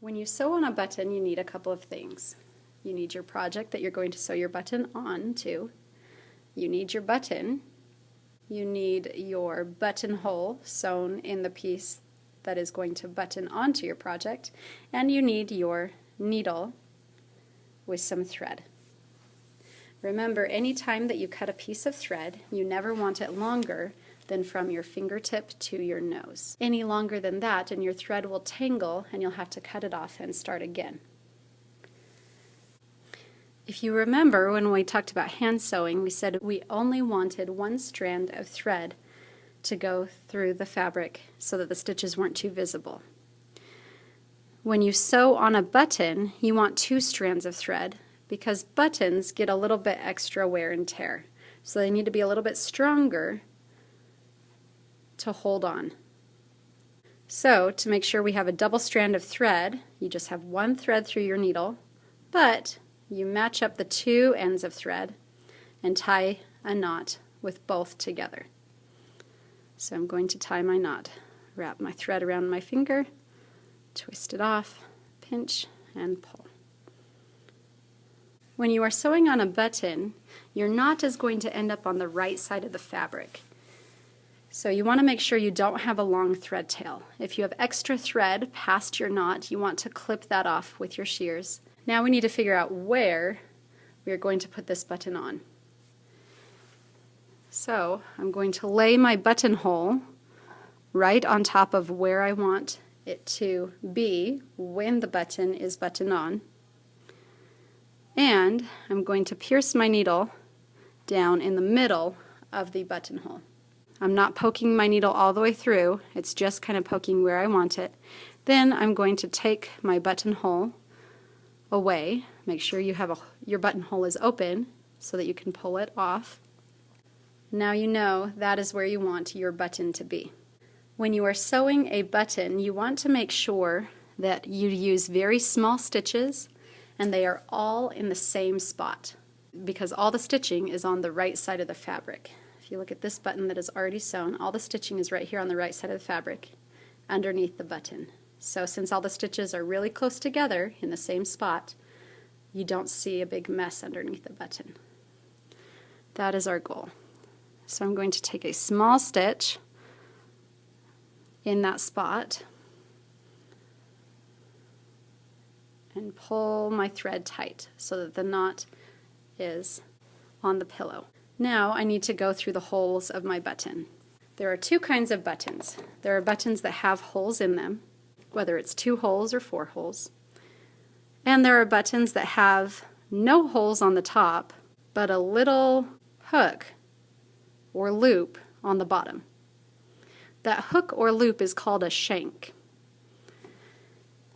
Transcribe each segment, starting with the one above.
When you sew on a button, you need a couple of things. You need your project that you're going to sew your button on to. You need your button. You need your buttonhole sewn in the piece that is going to button onto your project. And you need your needle with some thread. Remember, any time that you cut a piece of thread, you never want it longer than from your fingertip to your nose. Any longer than that and your thread will tangle and you'll have to cut it off and start again. If you remember when we talked about hand sewing, we said we only wanted one strand of thread to go through the fabric so that the stitches weren't too visible. When you sew on a button, you want two strands of thread because buttons get a little bit extra wear and tear. So they need to be a little bit stronger to hold on. So to make sure we have a double strand of thread, you just have one thread through your needle, but you match up the two ends of thread and tie a knot with both together. So I'm going to tie my knot. Wrap my thread around my finger, twist it off, pinch, and pull. When you are sewing on a button, your knot is going to end up on the right side of the fabric. So you want to make sure you don't have a long thread tail. If you have extra thread past your knot, you want to clip that off with your shears. Now we need to figure out where we are going to put this button on. So I'm going to lay my buttonhole right on top of where I want it to be when the button is buttoned on. And I'm going to pierce my needle down in the middle of the buttonhole. I'm not poking my needle all the way through, it's just kind of poking where I want it. Then I'm going to take my buttonhole away. Make sure you have your buttonhole is open so that you can pull it off. Now you know that is where you want your button to be. When you are sewing a button, you want to make sure that you use very small stitches and they are all in the same spot because all the stitching is on the right side of the fabric. If you look at this button that is already sewn, all the stitching is right here on the right side of the fabric underneath the button. So since all the stitches are really close together in the same spot, you don't see a big mess underneath the button. That is our goal. So I'm going to take a small stitch in that spot and pull my thread tight so that the knot is on the pillow. Now I need to go through the holes of my button. There are two kinds of buttons. There are buttons that have holes in them, whether it's 2 holes or 4 holes. And there are buttons that have no holes on the top, but a little hook or loop on the bottom. That hook or loop is called a shank.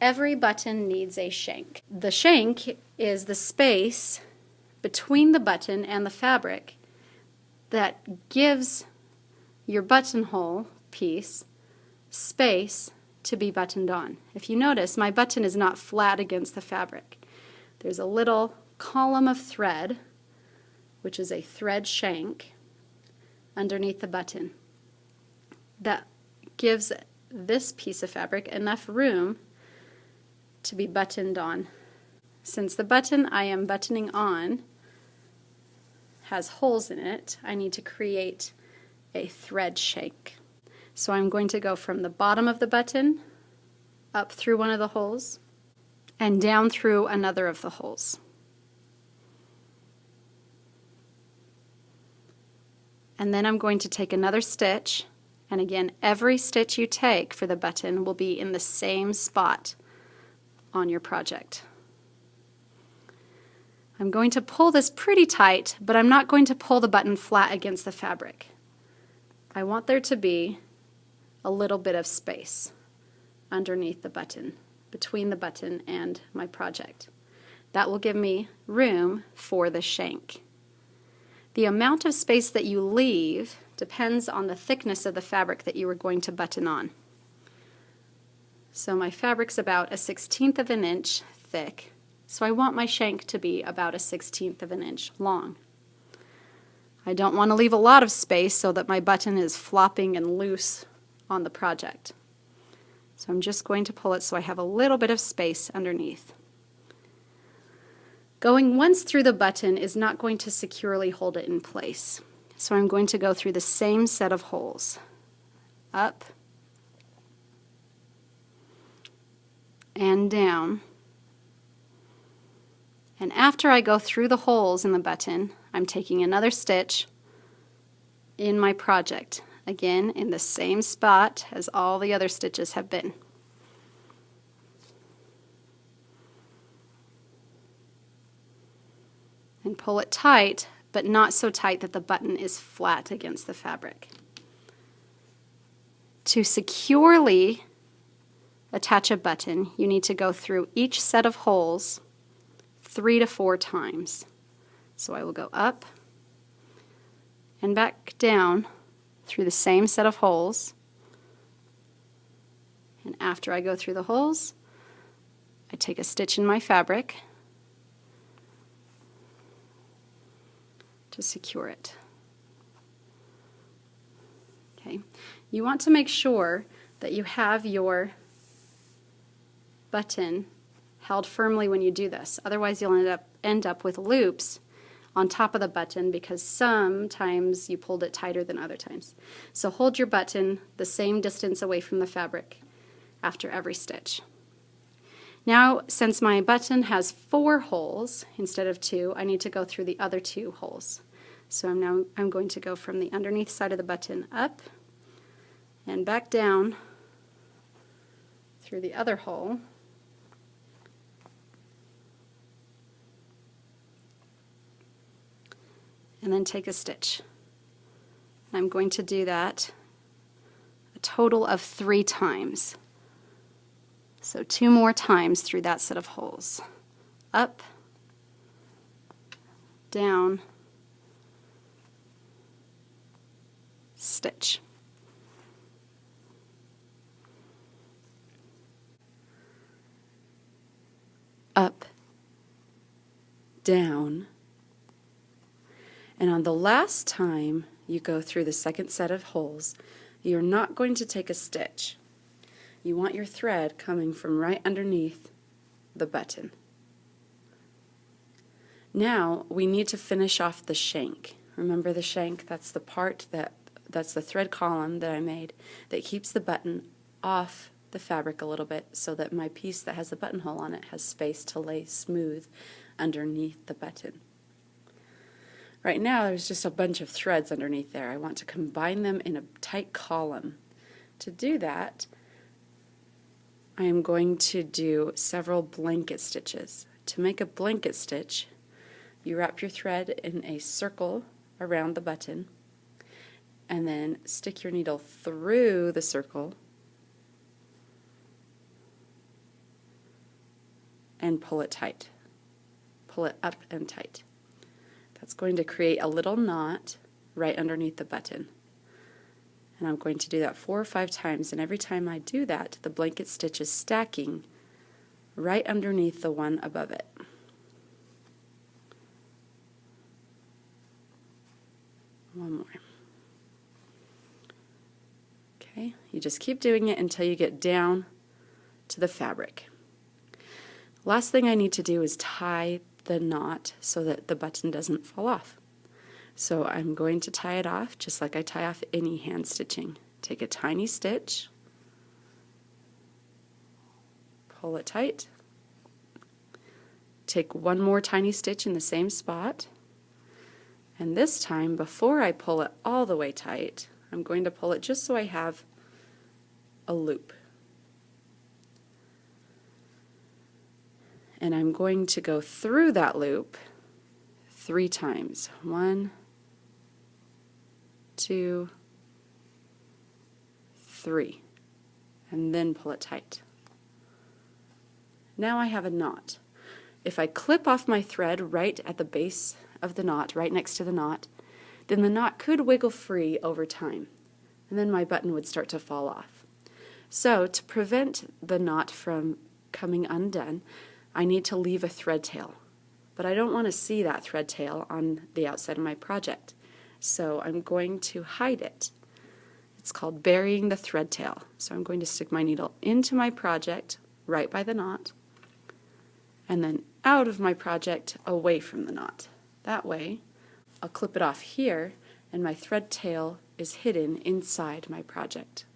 Every button needs a shank. The shank is the space between the button and the fabric that gives your buttonhole piece space to be buttoned on. If you notice, my button is not flat against the fabric. There's a little column of thread, which is a thread shank, underneath the button that gives this piece of fabric enough room to be buttoned on. Since the button I am buttoning on has holes in it, I need to create a thread shank. So I'm going to go from the bottom of the button up through one of the holes and down through another of the holes. And then I'm going to take another stitch, and again, every stitch you take for the button will be in the same spot on your project. I'm going to pull this pretty tight, but I'm not going to pull the button flat against the fabric. I want there to be a little bit of space underneath the button, between the button and my project. That will give me room for the shank. The amount of space that you leave depends on the thickness of the fabric that you are going to button on. So my fabric's about 1/16 of an inch thick, so I want my shank to be about 1/16 of an inch long. I don't want to leave a lot of space so that my button is flopping and loose on the project. So I'm just going to pull it so I have a little bit of space underneath. Going once through the button is not going to securely hold it in place. So I'm going to go through the same set of holes. Up and down. And after I go through the holes in the button, I'm taking another stitch in my project, again in the same spot as all the other stitches have been. And pull it tight, but not so tight that the button is flat against the fabric. To securely attach a button, you need to go through each set of holes 3 to 4 times. So I will go up and back down through the same set of holes. And after I go through the holes, I take a stitch in my fabric to secure it. Okay. You want to make sure that you have your button held firmly when you do this. Otherwise you'll end up with loops on top of the button because sometimes you pulled it tighter than other times. So hold your button the same distance away from the fabric after every stitch. Now, since my button has 4 holes instead of 2, I need to go through the other 2 holes. So I'm going to go from the underneath side of the button up and back down through the other hole. And then take a stitch. I'm going to do that a total of 3 times. So 2 more times through that set of holes. Up, down, stitch. Up, down, and on the last time you go through the second set of holes, you're not going to take a stitch. You want your thread coming from right underneath the button. Now we need to finish off the shank. Remember the shank? That's the part that's the thread column that I made that keeps the button off the fabric a little bit so that my piece that has the buttonhole on it has space to lay smooth underneath the button. Right now there's just a bunch of threads underneath there. I want to combine them in a tight column. To do that, I am going to do several blanket stitches. To make a blanket stitch, you wrap your thread in a circle around the button and then stick your needle through the circle and pull it tight. Pull it up and tight. That's going to create a little knot right underneath the button. And I'm going to do that 4 or 5 times, and every time I do that, the blanket stitch is stacking right underneath the one above it. One more. Okay, you just keep doing it until you get down to the fabric. Last thing I need to do is tie the knot so that the button doesn't fall off. So I'm going to tie it off just like I tie off any hand stitching. Take a tiny stitch, pull it tight, take one more tiny stitch in the same spot, and this time before I pull it all the way tight, I'm going to pull it just so I have a loop. And I'm going to go through that loop 3 times. 1, 2, 3, and then pull it tight. Now I have a knot. If I clip off my thread right at the base of the knot, right next to the knot, then the knot could wiggle free over time, and then my button would start to fall off. So to prevent the knot from coming undone, I need to leave a thread tail, but I don't want to see that thread tail on the outside of my project, so I'm going to hide it. It's called burying the thread tail. So I'm going to stick my needle into my project right by the knot, and then out of my project away from the knot. That way I'll clip it off here and my thread tail is hidden inside my project.